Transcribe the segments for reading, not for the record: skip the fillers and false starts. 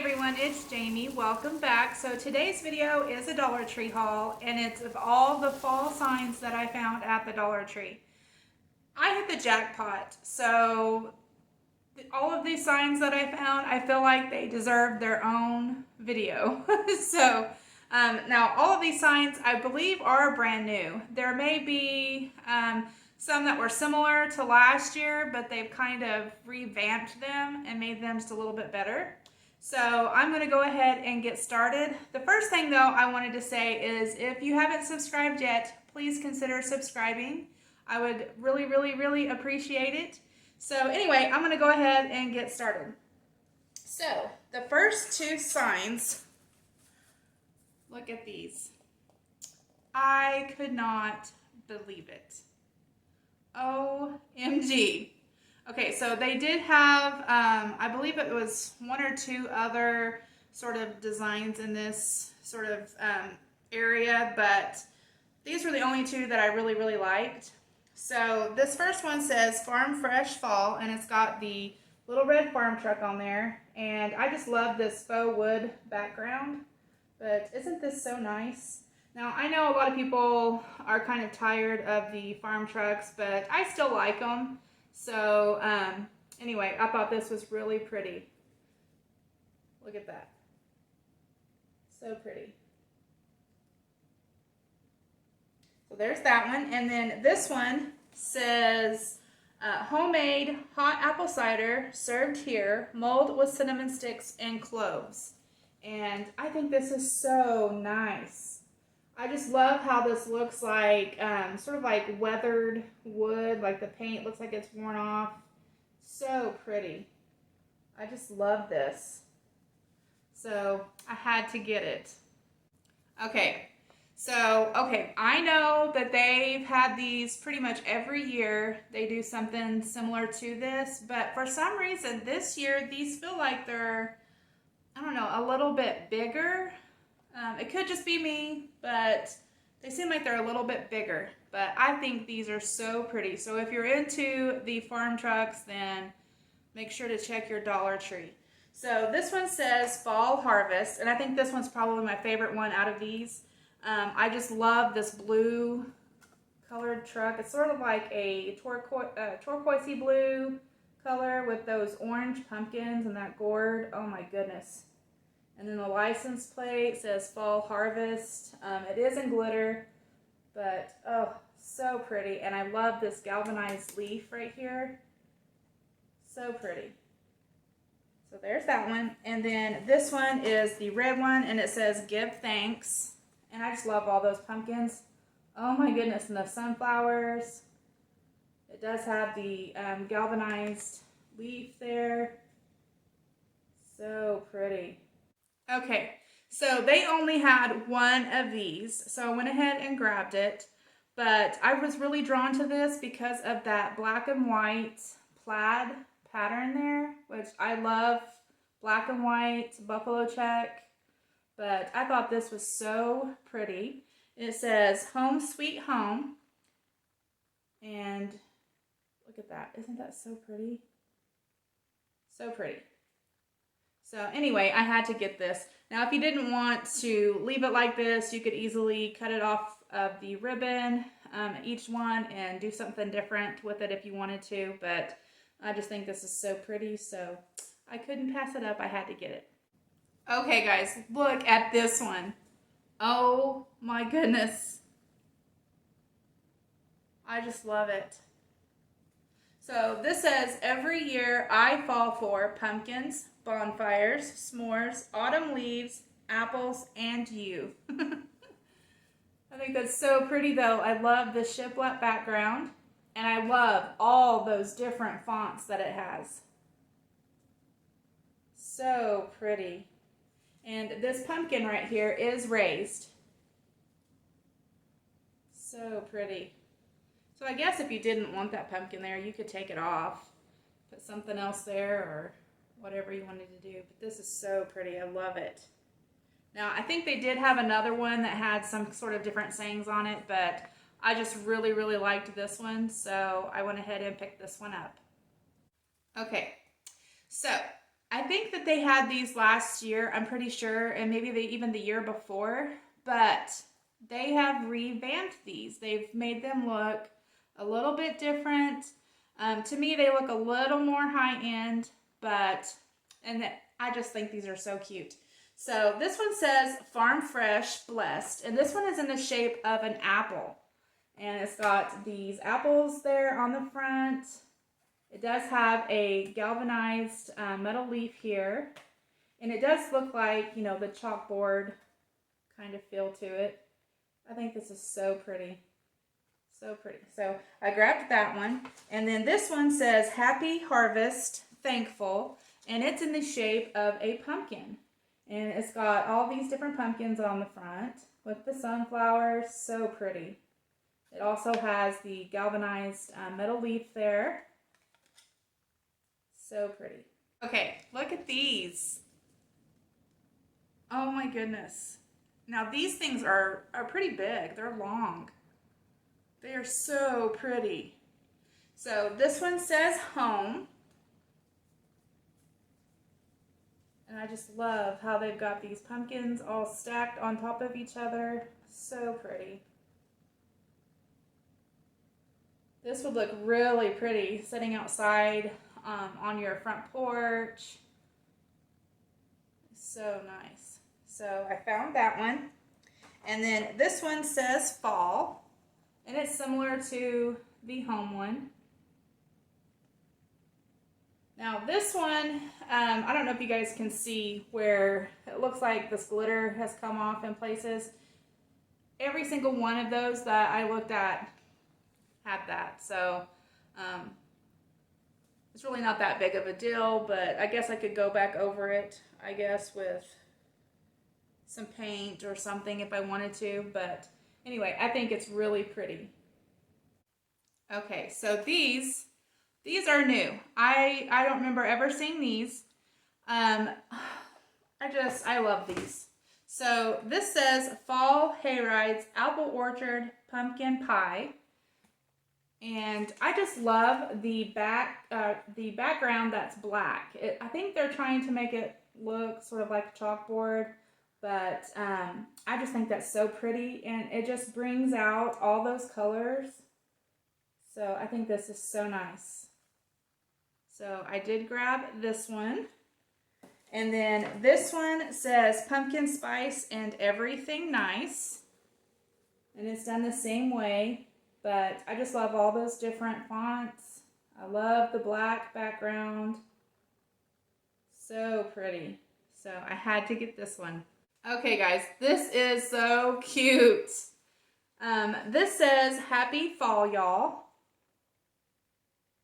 everyone, it's Jamie. Welcome back. So today's video is a Dollar Tree haul, and it's of all the fall signs that I found at the Dollar Tree. I hit the jackpot. So all of these signs that I found, I feel like they deserve their own video. Now all of these signs I believe are brand new. There may be some that were similar to last year, but they've kind of revamped them and made them just a little bit better. So I'm going to go ahead and get started. The first thing though I wanted to say is if you haven't subscribed yet, please consider subscribing. I would really appreciate it. So anyway, I'm going to go ahead and get started. So the first two signs, look at these. I could not believe it. OMG. Okay, so they did have, I believe it was one or two other sort of designs in this sort of area, but these were the only two that I really liked. So this first one says Farm Fresh Fall, and it's got the little red farm truck on there, and I just love this faux wood background, but isn't this so nice? Now, I know a lot of people are kind of tired of the farm trucks, but I still like them. So anyway, I thought this was really pretty. Look at that. So pretty. So there's that one. And then this one says homemade hot apple cider served here, mulled with cinnamon sticks and cloves. And I think this is so nice. I just love how this looks like, sort of like weathered wood, like the paint looks like it's worn off. So pretty. I just love this. So I had to get it. Okay, I know that they've had these pretty much every year. They do something similar to this, but for some reason this year, these feel like they're, I don't know, a little bit bigger. It could just be me, but they seem like they're a little bit bigger. But I think these are so pretty. So if you're into the farm trucks, then make sure to check your Dollar Tree. So this one says Fall Harvest, and I think this one's probably my favorite one out of these. I just love this blue colored truck. It's sort of like a turquoisey blue color with those orange pumpkins and that gourd. Oh my goodness. And then the license plate says Fall Harvest. It is in glitter, but oh, so pretty. And I love this galvanized leaf right here. So pretty. So there's that one. And then this one is the red one, and it says Give Thanks. And I just love all those pumpkins. Oh my goodness, and the sunflowers. It does have the galvanized leaf there. So pretty. Okay, so they only had one of these, so I went ahead and grabbed it, but I was really drawn to this because of that black and white plaid pattern there, which I love black and white buffalo check, but I thought this was so pretty. It says Home Sweet Home, and look at that. Isn't that so pretty? So pretty. So anyway, I had to get this. Now, if you didn't want to leave it like this, you could easily cut it off of the ribbon, each one, and do something different with it if you wanted to. But I just think this is so pretty, so I couldn't pass it up. I had to get it. Okay, guys, look at this one. Oh my goodness. I just love it. So this says, every year I fall for pumpkins, bonfires, s'mores, autumn leaves, apples, and you. I think that's so pretty though. I love the shiplap background, and I love all those different fonts that it has. So pretty. And this pumpkin right here is raised. So pretty. So I guess if you didn't want that pumpkin there, you could take it off, put something else there, or whatever you wanted to do. But this is so pretty. I love it. Now, I think they did have another one that had some sort of different sayings on it, but I just really liked this one, so I went ahead and picked this one up. Okay, so I think that they had these last year, I'm pretty sure, and maybe even the year before, but they have revamped these. They've made them look a little bit different. To me, they look a little more high-end, and I just think these are so cute. So this one says Farm Fresh Blessed, and this one is in the shape of an apple. And it's got these apples there on the front. It does have a galvanized metal leaf here. And it does look like, you know, the chalkboard kind of feel to it. I think this is so pretty. So pretty. So I grabbed that one. And then this one says Happy Harvest Thankful. And it's in the shape of a pumpkin. And it's got all these different pumpkins on the front with the sunflowers. So pretty. It also has the galvanized metal leaf there. So pretty. Okay, look at these. Oh my goodness. Now these things are pretty big. They're long. They are so pretty. So this one says Home. And I just love how they've got these pumpkins all stacked on top of each other. So pretty. This would look really pretty sitting outside on your front porch. So nice. So I found that one. And then this one says Fall. And it's similar to the Home one. Now this one, I don't know if you guys can see where it looks like this glitter has come off in places. Every single one of those that I looked at had that. So it's really not that big of a deal, but I guess I could go back over it, I guess, with some paint or something if I wanted to. But anyway, I think it's really pretty. Okay, so these are new. I don't remember ever seeing these. I love these. So this says Fall Hayrides Apple Orchard Pumpkin Pie. And I just love the background that's black. I think they're trying to make it look sort of like a chalkboard, but I just think that's so pretty, and it just brings out all those colors. So I think this is so nice. So I did grab this one. And then this one says Pumpkin Spice and Everything Nice. And it's done the same way, but I just love all those different fonts. I love the black background. So pretty. So I had to get this one. Okay guys, this is so cute. This says Happy Fall, y'all.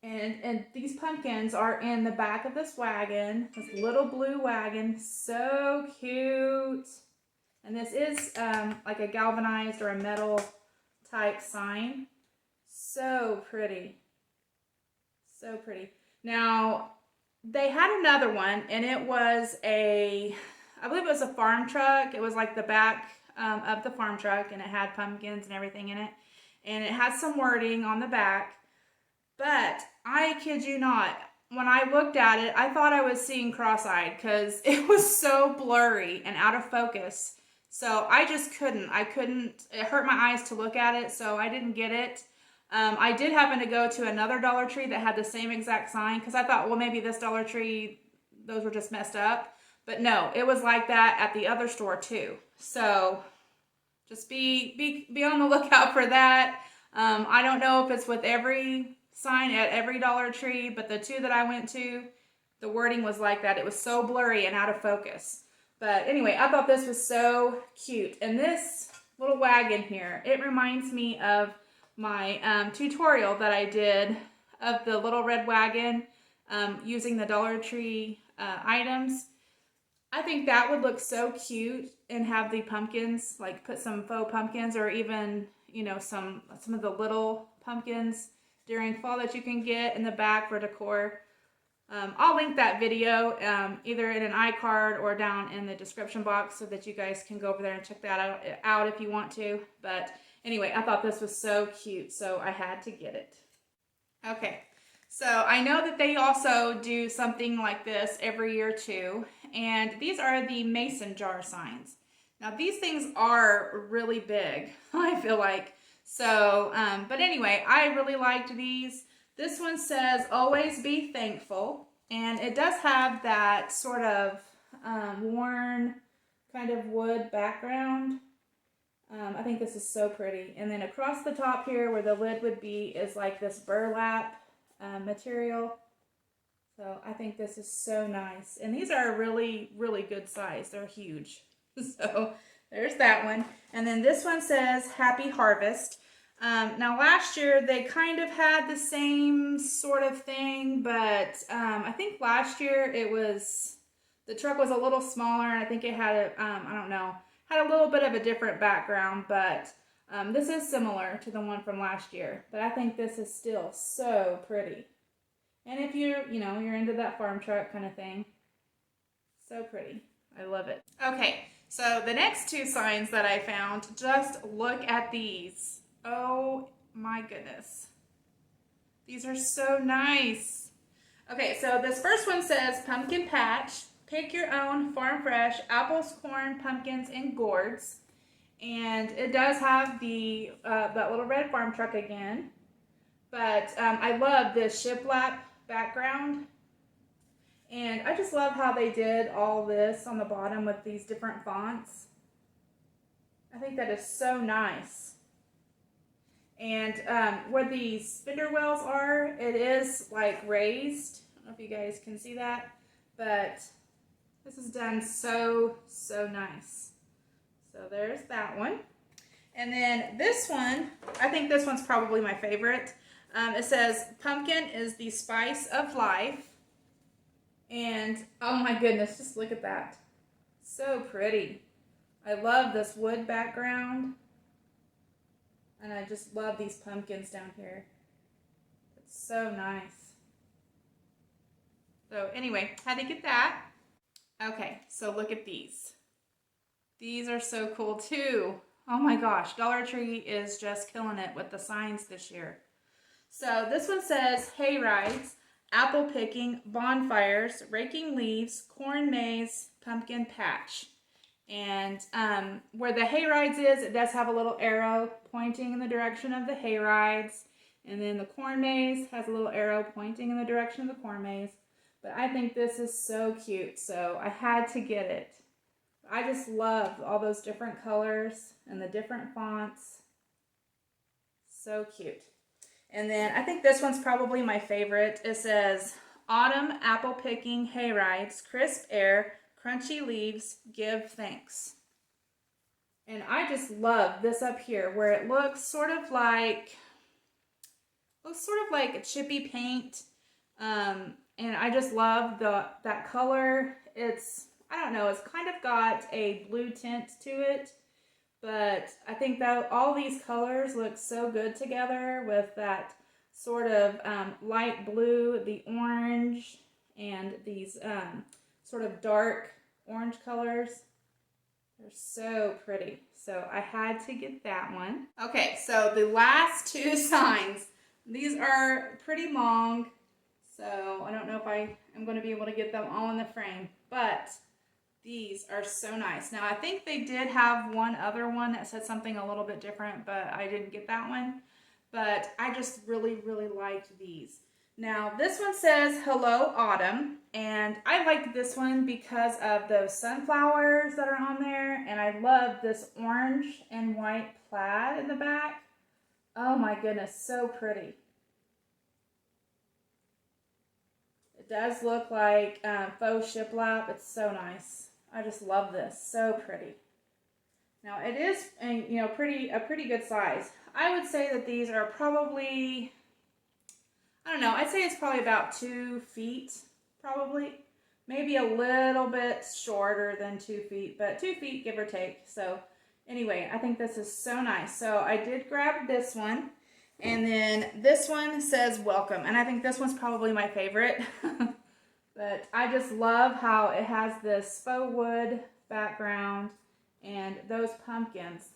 And these pumpkins are in the back of this wagon, this little blue wagon. So cute. And this is like a galvanized or a metal type sign. So pretty. So pretty. Now, they had another one, and it was I believe it was a farm truck. It was like the back of the farm truck, and it had pumpkins and everything in it. And it had some wording on the back. But I kid you not, when I looked at it, I thought I was seeing cross-eyed because it was so blurry and out of focus. So I just couldn't. It hurt my eyes to look at it, so I didn't get it. I did happen to go to another Dollar Tree that had the same exact sign because I thought, well, maybe this Dollar Tree, those were just messed up. But no, it was like that at the other store too. So just be on the lookout for that. I don't know if it's with every sign at every Dollar Tree, but the two that I went to, the wording was like that. It was so blurry and out of focus. But anyway, I thought this was so cute. And this little wagon here, it reminds me of my tutorial that I did of the little red wagon using the Dollar Tree items. I think that would look so cute and have the pumpkins, like put some faux pumpkins or even, you know, some of the little pumpkins during fall that you can get in the back for decor. I'll link that video either in an iCard or down in the description box so that you guys can go over there and check that out if you want to. But anyway, I thought this was so cute, so I had to get it. Okay, So I know that they also do something like this every year too. And these are the mason jar signs. Now these things are really big, I feel like. So, but anyway, I really liked these. This one says, always be thankful. And it does have that sort of worn kind of wood background. I think this is so pretty. And then across the top here where the lid would be is like this burlap material. So I think this is so nice. And these are really, really good size. They're huge. So there's that one. And then this one says Happy Harvest. Now last year they kind of had the same sort of thing, but I think last year the truck was a little smaller, and I think it had I don't know, had a little bit of a different background, but this is similar to the one from last year. But I think this is still so pretty. And if you're into that farm truck kind of thing, so pretty. I love it. Okay, so the next two signs that I found, just look at these. Oh my goodness. These are so nice. Okay, so this first one says Pumpkin Patch. Pick your own farm fresh apples, corn, pumpkins, and gourds. And it does have the that little red farm truck again. But I love this shiplap background. And I just love how they did all this on the bottom with these different fonts. I think that is so nice. And where these spindle wheels are, it is like raised. I don't know if you guys can see that, but this is done so nice. So there's that one. And then this one, I think this one's probably my favorite. It says, pumpkin is the spice of life. And oh my goodness, just look at that. So pretty. I love this wood background. And I just love these pumpkins down here. It's so nice. So anyway, had to get that. Okay, so look at these. These are so cool too. Oh my gosh, Dollar Tree is just killing it with the signs this year. So this one says hay rides, apple picking, bonfires, raking leaves, corn maze, pumpkin patch. And where the hay rides is, it does have a little arrow pointing in the direction of the hay rides. And then the corn maze has a little arrow pointing in the direction of the corn maze. But I think this is so cute, so I had to get it. I just love all those different colors and the different fonts. So cute. And then I think this one's probably my favorite. It says, autumn apple picking hay rides, crisp air, crunchy leaves, give thanks. And I just love this up here where it looks sort of like a chippy paint. And I just love that color. I don't know, it's kind of got a blue tint to it, but I think that all these colors look so good together with that sort of light blue, the orange, and these sort of dark orange colors. They're so pretty. So I had to get that one. Okay, so the last two signs. These are pretty long, so I don't know if I am going to be able to get them all in the frame, but these are so nice. Now, I think they did have one other one that said something a little bit different, but I didn't get that one. But I just really, really liked these. Now, this one says, Hello, Autumn. And I liked this one because of those sunflowers that are on there. And I love this orange and white plaid in the back. Oh my goodness, so pretty. It does look like faux shiplap. It's so nice. I just love this. So pretty. Now it is, a pretty good size. I would say that these are probably, I don't know, I'd say it's probably about 2 feet, probably. Maybe a little bit shorter than 2 feet, but 2 feet give or take. So anyway, I think this is so nice. So I did grab this one. And then this one says welcome. And I think this one's probably my favorite. But I just love how it has this faux wood background and those pumpkins.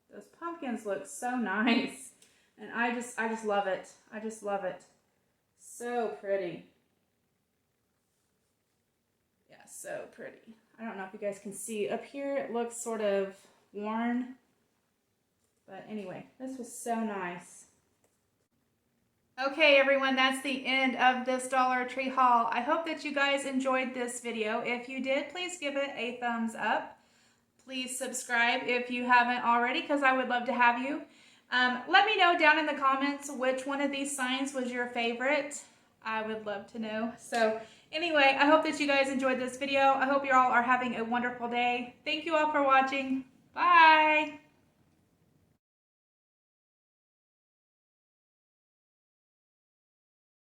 Those pumpkins look so nice. And I just love it. I just love it. So pretty. Yeah, so pretty. I don't know if you guys can see. Up here it looks sort of worn. But anyway, this was so nice. Okay, everyone, that's the end of this Dollar Tree haul. I hope that you guys enjoyed this video. If you did, please give it a thumbs up. Please subscribe if you haven't already, because I would love to have you. Let me know down in the comments which one of these signs was your favorite. I would love to know. So anyway, I hope that you guys enjoyed this video. I hope you all are having a wonderful day. Thank you all for watching. Bye.